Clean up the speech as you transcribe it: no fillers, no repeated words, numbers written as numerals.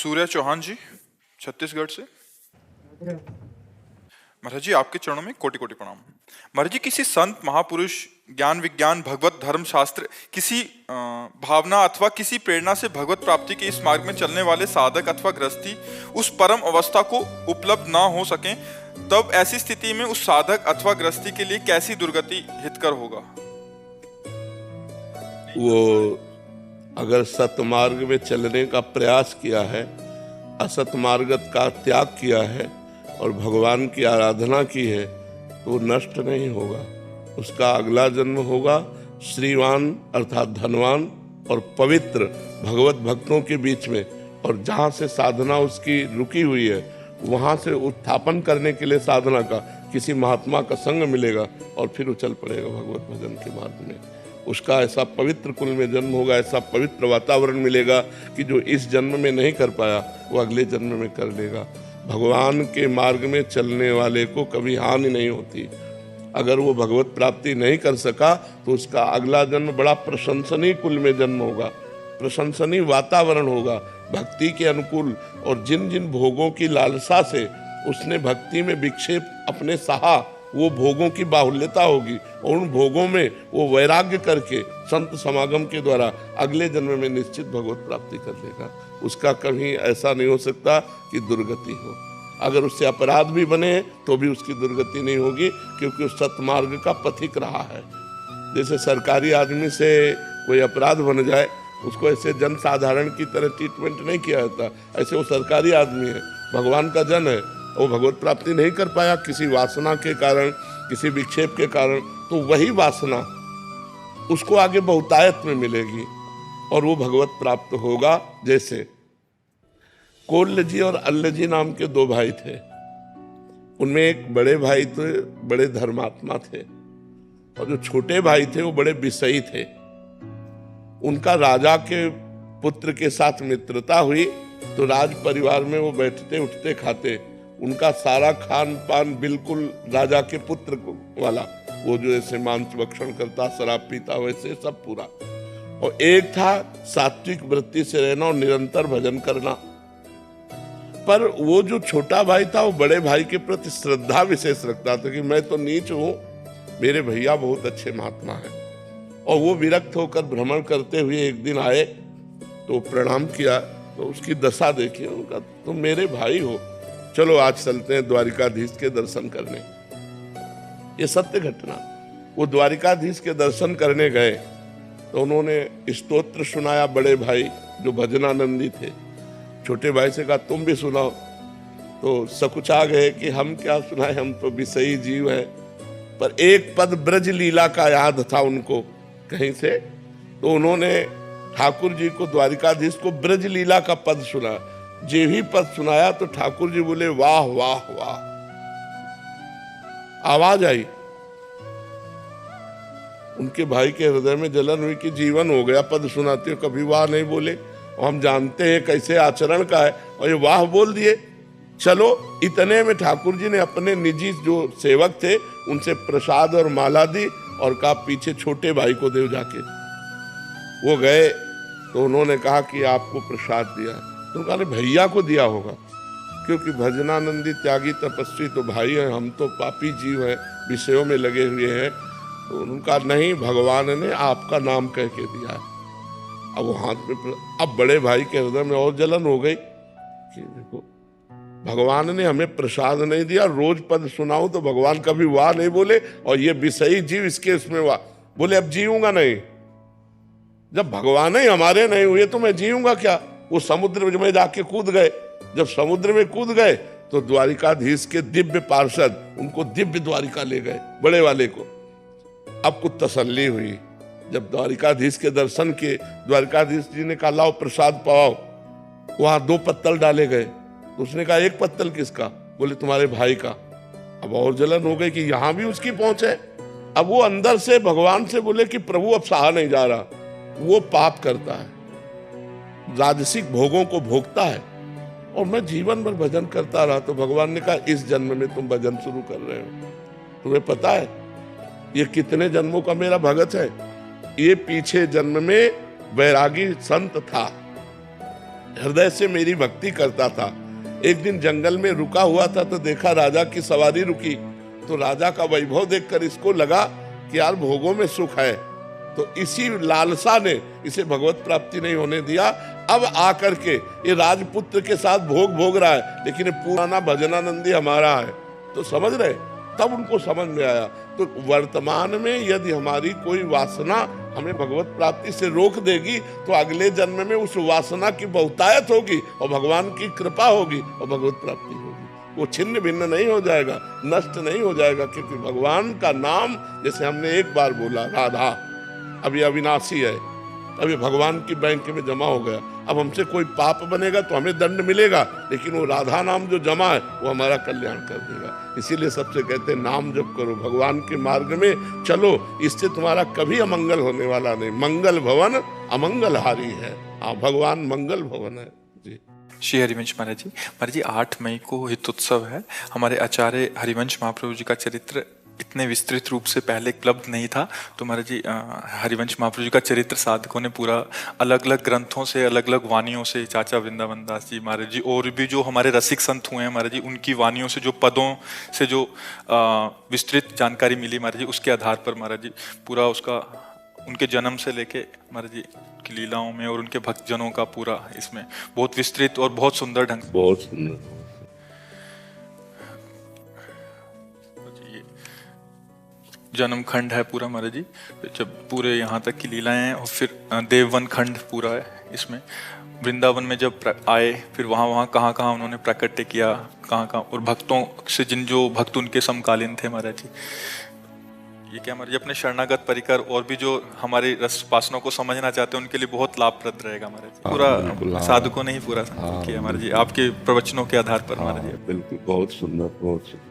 सूर्या चौहान जी, छत्तीसगढ़ से। महाराज जी, आपके चरणों में कोटि कोटि प्रणाम। महाराज जी, किसी संत, महापुरुष, ज्ञान विज्ञान, भगवत धर्म शास्त्र, किसी भावना अथवा किसी प्रेरणा से भगवत प्राप्ति के इस मार्ग में चलने वाले साधक अथवा गृहस्थी उस परम अवस्था को उपलब्ध ना हो सके, तब ऐसी स्थिति में उस साधक अथवा गृहस्थी के लिए कैसी दुर्गति हितकर होगा? वो अगर सतमार्ग में चलने का प्रयास किया है, असत मार्ग का त्याग किया है और भगवान की आराधना की है, तो नष्ट नहीं होगा। उसका अगला जन्म होगा श्रीवान अर्थात धनवान और पवित्र भगवत भक्तों के बीच में, और जहाँ से साधना उसकी रुकी हुई है वहाँ से उत्थापन करने के लिए साधना का किसी महात्मा का संग मिलेगा और फिर उछल पड़ेगा भगवत भजन के मार्ग में। उसका ऐसा पवित्र कुल में जन्म होगा, ऐसा पवित्र वातावरण मिलेगा कि जो इस जन्म में नहीं कर पाया वो अगले जन्म में कर लेगा। भगवान के मार्ग में चलने वाले को कभी हानि नहीं होती। अगर वो भगवत प्राप्ति नहीं कर सका तो उसका अगला जन्म बड़ा प्रशंसनीय कुल में जन्म होगा, प्रशंसनीय वातावरण होगा भक्ति के अनुकूल। और जिन जिन भोगों की लालसा से उसने भक्ति में विक्षेप अपने सहा, वो भोगों की बाहुल्यता होगी और उन भोगों में वो वैराग्य करके संत समागम के द्वारा अगले जन्म में निश्चित भगवत प्राप्ति कर लेगा। उसका कभी ऐसा नहीं हो सकता कि दुर्गति हो। अगर उससे अपराध भी बने तो भी उसकी दुर्गति नहीं होगी, क्योंकि उस सतमार्ग का पथिक रहा है। जैसे सरकारी आदमी से कोई अपराध बन जाए, उसको ऐसे जन साधारण की तरह ट्रीटमेंट नहीं किया जाता। ऐसे वो सरकारी आदमी है, भगवान का जन है, वो भगवत प्राप्ति नहीं कर पाया किसी वासना के कारण, किसी विक्षेप के कारण, तो वही वासना उसको आगे बहुतायत में मिलेगी और वो भगवत प्राप्त होगा। जैसे कोल्य जी और अल्ल जी नाम के दो भाई थे। उनमें एक बड़े भाई तो बड़े धर्मात्मा थे और जो छोटे भाई थे वो बड़े विषयी थे। उनका राजा के पुत्र के साथ मित्रता हुई तो राज परिवार में वो बैठते उठते खाते, उनका सारा खान पान बिल्कुल राजा के पुत्र वाला, वो जो ऐसे मांस भक्षण करता, शराब पीता, वैसे सब पूरा। और एक था सात्विक वृत्ति से रहना और निरंतर भजन करना। पर वो जो छोटा भाई था वो बड़े भाई के प्रति श्रद्धा विशेष रखता था कि मैं तो नीच हूं, मेरे भैया बहुत अच्छे महात्मा हैं। और वो विरक्त होकर भ्रमण करते हुए एक दिन आए तो प्रणाम किया तो उसकी दशा देखी, उनका तुम मेरे भाई हो, चलो आज चलते हैं द्वारिकाधीश के दर्शन करने। ये सत्य घटना। वो द्वारिकाधीश के दर्शन करने गए तो उन्होंने स्तोत्र सुनाया। बड़े भाई जो भजनानंदी थे, छोटे भाई से कहा तुम भी सुनाओ। तो सकुचा गए कि हम क्या सुनाए, हम तो विषयी जीव हैं। पर एक पद ब्रज लीला का याद था उनको कहीं से, तो उन्होंने ठाकुर जी को, द्वारिकाधीश को ब्रज लीला का पद सुना। जो ही पद सुनाया तो ठाकुर जी बोले वाह वाह वाह, आवाज आई। उनके भाई के हृदय में जलन हुई कि जीवन हो गया, पद सुनाते हो कभी वाह नहीं बोले, और हम जानते हैं कैसे आचरण का है और ये वाह बोल दिए। चलो, इतने में ठाकुर जी ने अपने निजी जो सेवक थे उनसे प्रसाद और माला दी और कहा पीछे छोटे भाई को दे जाके। वो गए तो उन्होंने कहा कि आपको प्रसाद दिया, तो कहा भैया को दिया होगा, क्योंकि भजनानंदी त्यागी तपस्वी तो भाई हैं, हम तो पापी जीव हैं, विषयों में लगे हुए हैं। तो उनका नहीं, भगवान ने आपका नाम कह के दिया है। अब वो हाथ में, अब बड़े भाई के हृदय में और जलन हो गई कि देखो भगवान ने हमें प्रसाद नहीं दिया, रोज पद सुनाऊं तो भगवान कभी वाह नहीं बोले, और ये विषयी जीव इसके इसमें वाह बोले, अब जीऊंगा नहीं। जब भगवान ही हमारे नहीं हुए तो मैं जीऊंगा क्या। वो समुद्र में जाके कूद गए। जब समुद्र में कूद गए तो द्वारिकाधीश के दिव्य पार्षद उनको दिव्य द्वारिका ले गए, बड़े वाले को। अब कुछ तसल्ली हुई। जब द्वारिकाधीश के दर्शन किए, द्वारिकाधीश जी ने कहा लाओ प्रसाद पाओ। वहां 2 पत्तल डाले गए, तो उसने कहा 1 पत्तल किसका? बोले तुम्हारे भाई का। अब और जलन हो गई कि यहां भी उसकी पहुंच है। अब वो अंदर से भगवान से बोले कि प्रभु अब सहा नहीं जा रहा। वो पाप करता है, राजसिक भोगों को भोगता है, और मैं जीवन भर भजन करता रहा। तो भगवान ने कहा इस जन्म में तुम भजन शुरू कर रहे हो, तुम्हें पता है ये कितने जन्मों का मेरा भगत है? ये पीछे जन्म में वैरागी संत था, हृदय से मेरी भक्ति करता था। एक दिन जंगल में रुका हुआ था तो देखा राजा की सवारी रुकी, तो राजा का वैभव देखकर इसको लगा कि यार भोगों में सुख है, तो इसी लालसा ने इसे भगवत प्राप्ति नहीं होने दिया। अब आकर के ये राजपुत्र के साथ भोग भोग रहा है, लेकिन ये पुराना भजनानंदी हमारा है। तो समझ रहे, तब उनको समझ में आया। तो वर्तमान में यदि हमारी कोई वासना हमें भगवत प्राप्ति से रोक देगी, तो अगले जन्म में उस वासना की बहुतायत होगी और भगवान की कृपा होगी और भगवत प्राप्ति होगी। वो छिन्न भिन्न नहीं हो जाएगा, नष्ट नहीं हो जाएगा, क्योंकि भगवान का नाम, जैसे हमने एक बार बोला राधा, अभी अविनाशी है, अभी भगवान की बैंक में जमा हो गया। अब हमसे कोई पाप बनेगा तो हमें दंड मिलेगा, लेकिन वो राधा नाम जो जमा है वो हमारा कल्याण कर देगा। इसीलिए सबसे कहते हैं नाम जप करो, भगवान के मार्ग में चलो, इससे तुम्हारा कभी अमंगल होने वाला नहीं। मंगल भवन अमंगल हारी है। हाँ, भगवान मंगल भवन है जी। श्री हरिवंश महाराज जी, 8 मई को हितोत्सव है। हमारे आचार्य हरिवंश महाप्रभु जी का चरित्र इतने विस्तृत रूप से पहले उपलब्ध नहीं था। तो महाराज जी, हरिवंश महाप्रभु जी का चरित्र साधकों ने पूरा अलग अलग ग्रंथों से, अलग अलग वानियों से, चाचा वृंदावन दास जी महाराज जी, और भी जो हमारे रसिक संत हुए हैं महाराज जी, उनकी वानियों से, जो पदों से जो विस्तृत जानकारी मिली महाराज जी, उसके आधार पर महाराज जी पूरा उसका, उनके जन्म से लेके महाराज जी की लीलाओं में और उनके भक्तजनों का पूरा इसमें बहुत विस्तृत और बहुत सुंदर ढंग से, बहुत सुंदर जन्म खंड है पूरा महाराज जी, जब पूरे यहाँ तक की लीलाएं हैं। और फिर देववन खंड पूरा है इसमें। वृंदावन में जब आए, फिर वहाँ कहाँ उन्होंने प्राकट्य किया, कहाँ, और भक्तों से जो भक्त उनके समकालीन थे महाराज जी। ये क्या महाराज जी, अपने शरणागत परिकर और भी जो हमारे रस वासनाओं को समझना चाहते हैं उनके लिए बहुत लाभप्रद रहेगा महाराज जी। पूरा साधकों ने ही पूरा किया महाराज जी, आपके प्रवचनों के आधार पर महाराज जी। बिल्कुल, बहुत सुंदर, बहुत सुंदर।